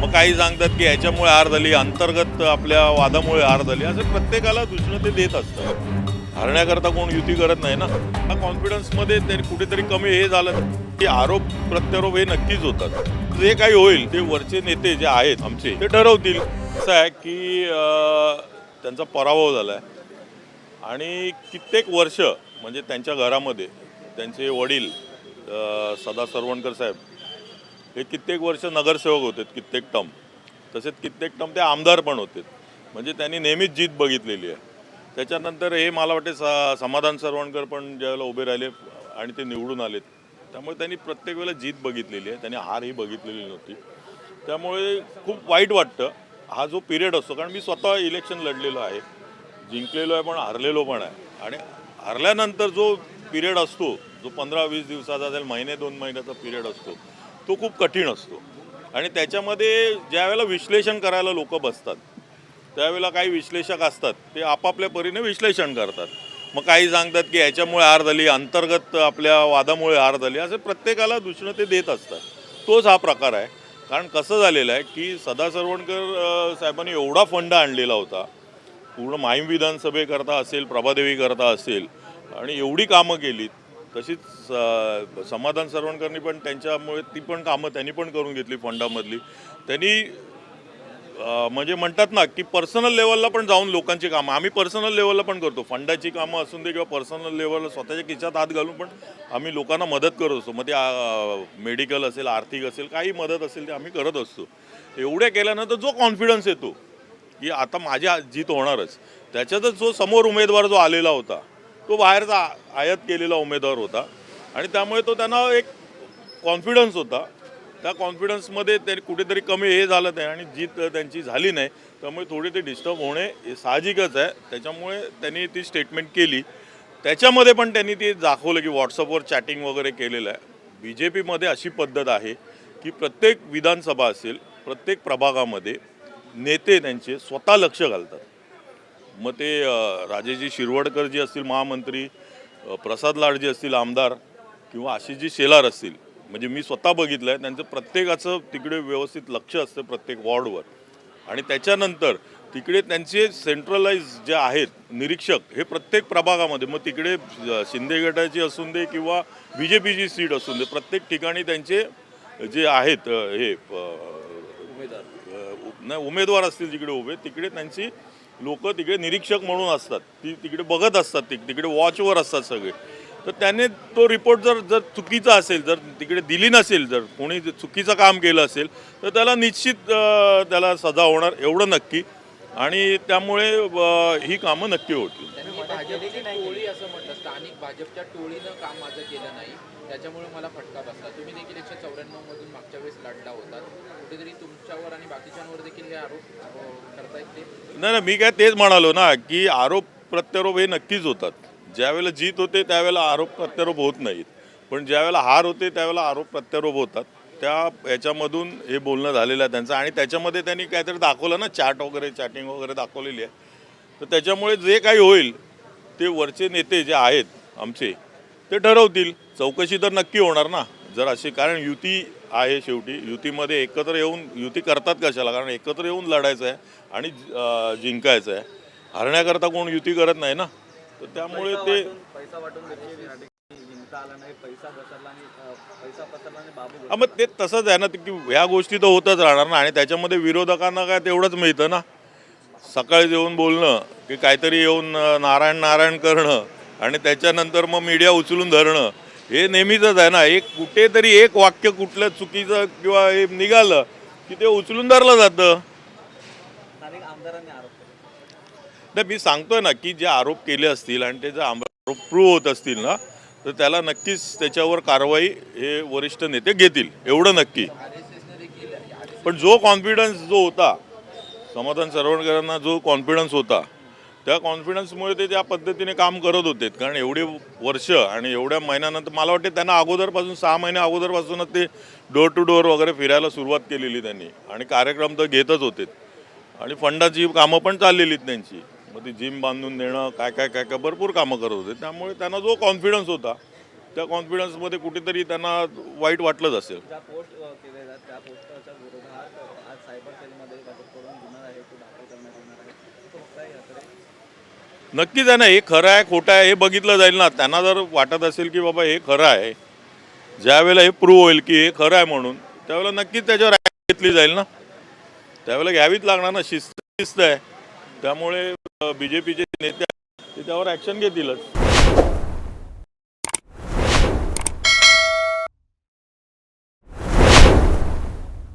मग काही सांगतात की ह्याच्यामुळे हार झाली, अंतर्गत आपल्या वादामुळे हार झाली, असं प्रत्येकाला दुसरं ते देत असतं. हरण्याकरता कोण युती करत नाही ना. त्या कॉन्फिडन्समध्ये ते कुठेतरी कमी हे झालं की आरोप प्रत्यारोप हे नक्कीच होतात. जे काही होईल ते वरचे नेते जे आहेत आमचे ते ठरवतील. असं आहे की त्यांचा पराभव झाला आहे आणि कित्येक वर्ष म्हणजे त्यांच्या घरामध्ये त्यांचे वडील सदा सरवणकर साहेब हे कित्येक वर्ष नगरसेवक होते, कित्येक टर्म. तसेच कित्येक टर्म ते आमदार पण होते. म्हणजे त्यांनी नेहमीच जीत बघितलेली आहे. त्याच्यानंतर हे मला वाटते समाधान सरवणकर पण ज्यावेळेला उभे राहिले आणि ते निवडून आलेत, त्यामुळे त्यांनी प्रत्येक वेळेला जीत बघितलेली आहे. त्यांनी हार ही बघितलेली नव्हती. त्यामुळे खूप वाईट वाटतं हा जो पिरियड असतो. कारण मी स्वतः इलेक्शन लढलेलो आहे, जिंकलेलो आहे पण हारलेलो पण आहे. आणि हारल्यानंतर जो पिरियड असतो, जो 15-20 दिवसाचा असेल, महिने 2 महिन्याचा पिरियड असतो, तो खूप कठीण असतो. आणि त्याच्यामध्ये ज्यावेळेला विश्लेषण करायला लोक बसतात त्यावेळेला काही विश्लेषक असतात ते आपापल्या परीने विश्लेषण करतात. मग काही सांगतात की ह्याच्यामुळे हार झाली, अंतर्गत आपल्या वादामुळे हार झाली, असं प्रत्येकाला दुसरं ते देत असतात. तोच हा प्रकार आहे. कारण कसं झालेलं आहे की सदा सरवणकर साहेबांनी एवढा फंड आणलेला होता, पूर्ण माहीम विधानसभेकरता असेल, प्रभादेवी करता असेल, आणि एवढी कामं केलीत. तशीच समाधान सरवणकरनी पण त्यांच्यामुळे ती पण कामं त्यांनी पण करून घेतली फंडामधली. त्यांनी म्हणजे म्हणतात ना की पर्सनल लेवलला पण जाऊन लोकांची कामं आम्ही पर्सनल लेवलला पण करतो. फंडाची कामं असून दे किंवा पर्सनल लेवलला स्वतःच्या खिशात हात घालून पण आम्ही लोकांना मदत करत असतो. मग ते मेडिकल असेल, आर्थिक असेल, काही मदत असेल ते आम्ही करत असतो. एवढ्या केल्यानंतर जो कॉन्फिडन्स येतो की आता माझी जीत होणारच, त्याच्यातच जो समोर उमेदवार जो आलेला होता तो बाहेरचा आयात केलेला उमेदवार होता. आणि त्यामुळे तो त्यांना एक कॉन्फिडन्स होता. त्या कॉन्फिडन्समध्ये ते कुठेतरी कमी हे झालं नाही आणि जीत त्यांची झाली नाही. त्यामुळे थोडे ते डिस्टर्ब होणे हे साहजिकच आहे. त्याच्यामुळे त्यांनी ती स्टेटमेंट केली. त्याच्यामध्ये पण त्यांनी ते दाखवलं की व्हॉट्सअपवर चॅटिंग वगैरे केलेलं आहे. BJPमध्ये अशी पद्धत आहे की प्रत्येक विधानसभा असेल, प्रत्येक प्रभागामध्ये नेते त्यांचे स्वतः लक्ष घालतात. मग ते राजेजी शिरवडकर जी असतील महामंत्री, प्रसाद लाडजी असतील आमदार, किंवा आशिषजी शेलार असतील, म्हणजे मी स्वतः बघितलं आहे, त्यांचं प्रत्येकाचं तिकडे व्यवस्थित लक्ष असतं प्रत्येक वॉर्डवर. आणि त्याच्यानंतर तिकडे त्यांचे सेंट्रलाइज जे आहेत निरीक्षक हे प्रत्येक प्रभागामध्ये, मग तिकडे शिंदे गटाची असून दे किंवा BJPची सीट असून दे, प्रत्येक ठिकाणी त्यांचे जे आहेत हे उमेदवार असतील जिकडे उभे, तिकडे त्यांची लोक तिकडे निरीक्षक म्हणून असतात. तिकडे बघत असतात, तिकडे वॉचवर असतात सगळे. तर त्याने तो रिपोर्ट जर चुकीचा असेल, जर तिकडे दिली नसेल, जर कोणी चुकीचं काम केलं असेल तर त्याला निश्चित त्याला सजा होणार, एवढं नक्की. आणि त्यामुळे ही कामं नक्की होतील. टोळी असं म्हटलं, स्थानिक भाजपच्या टोळीनं काम माझं केलं नाही, त्याच्यामुळे मला फटका बसला. तुम्ही देखील 194 मधून मागच्या वेळेस लढला होता. कुठेतरी तुमच्यावर आणि बाकीच्यांवर देखील हे आरोप करतायत ते? नाही, मी काय तेच म्हणालो ना की आरोप प्रत्यारोप हे नक्कीच होतात. ज्यावेळेला जीत होते त्यावेळेला आरोप प्रत्यारोप होत नाहीत, पण ज्यावेळेला हार होते त्यावेळेला आरोप प्रत्यारोप होतात. त्या याच्यामधून हे बोलणं झालेलं आहे त्यांचं. आणि त्याच्यामध्ये त्यांनी काहीतरी दाखवलं ना, चॅटिंग वगैरे दाखवलेली आहे. तर त्याच्यामुळे जे काही होईल ते वरचे नेते जे आहेत आमचे ते ठरवतील. चौकशी तर नक्की होणार ना जर अशी, कारण युती आहे शेवटी. युतीमध्ये एकत्र येऊन युती करतात कशाला? कारण एकत्र येऊन लढायचं आहे आणि जिंकायचं आहे. हरण्याकरता कोण युती करत नाही ना. तर त्यामुळे ते पैसा वाटून जिंकता आला नाही, पैसा पसरला आणि बाबू. मग ते तसंच आहे ना की ह्या गोष्टी तर होतच राहणार ना. आणि त्याच्यामध्ये विरोधकांना काय तेवढंच मिळतं ना, सकाळी येऊन बोलणं की काहीतरी येऊन नारायण नारायण करणं आणि त्याच्यानंतर मग मीडिया उचलून धरणं, हे नेहमीचंच आहे ना. एक कुठेतरी एक वाक्य कुठलं चुकीचं किंवा हे निघालं की ते उचलून धरलं जातं. स्थानिक आमदारांनी आरोप केले. नाही, मी सांगतोय ना की जे आरोप केले असतील आणि ते जर आरोप प्रूव्ह होत असतील ना, तर त्याला नक्कीच त्याच्यावर कारवाई हे वरिष्ठ नेते घेतील, एवढं नक्की. पण जो कॉन्फिडन्स जो होता समाधान सरवणकरांना, जो कॉन्फिडन्स होता, त्या कॉन्फिडन्समुळे ते त्या पद्धतीने काम करत होते. कारण एवढे वर्ष आणि एवढ्या महिन्यानंतर मला वाटते त्यांना अगोदरपासून 6 महिने अगोदरपासूनच ते डोर टू डोर वगैरे फिरायला सुरुवात केलेली त्यांनी. आणि कार्यक्रम तर घेतच होते आणि फंडाची कामं पण चाललेलीत त्यांची. मग ती जिम बांधून देणं, काय काय काय काय भरपूर कामं करत होते. त्यामुळे त्यांना जो कॉन्फिडन्स होता त्या कॉन्फिडन्समध्ये कुठेतरी त्यांना वाईट वाटलंच असेल. ज्या पोस्ट केलेल्या त्या पोस्टच्या विरोधात आज साहेब असेलमध्ये भाजपकडून गुन्हा आहे तो दाखल करण्यात येणार आहे. तो बघताय याकडे. नक्कीच आहे ना, हे खरं आहे खोटं आहे हे बघितलं जाईल ना. त्यांना जर वाटत असेल की बाबा हे खरं आहे, ज्यावेळेला हे प्रूव्ह होईल की हे खरं आहे म्हणून, त्यावेळेला नक्कीच त्याच्यावर ॲक्शन घेतली जाईल ना. त्यावेळेला घ्यावीच लागणार ना. शिस्त आहे. त्यामुळे BJPचे नेते ते त्यावर ॲक्शन घेतीलच.